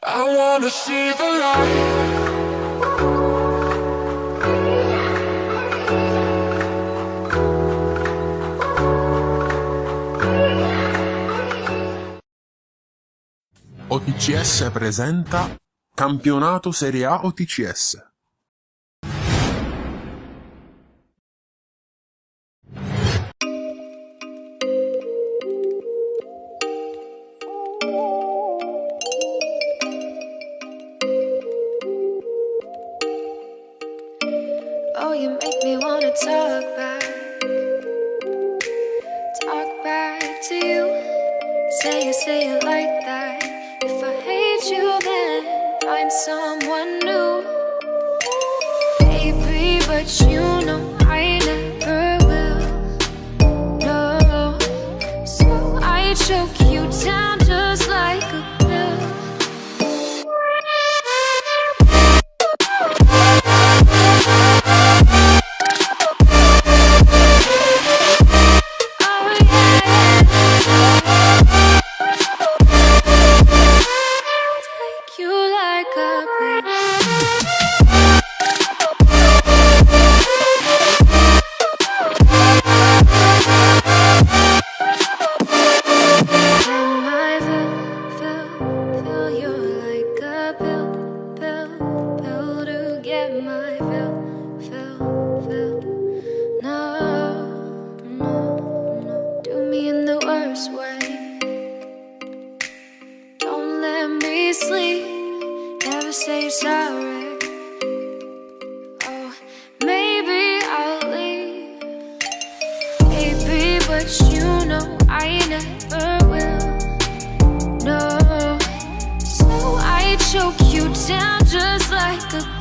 I wanna see the light. OTCS presenta Campionato Serie A OTCS. Oh, you make me wanna talk back to you. Say it like that. If I hate you, then find someone new. Baby, but you know I never will. No, so I choke you down just like a pill. Say sorry. Oh, maybe I'll leave, baby, but you know I never will. No, so I choke you down just like a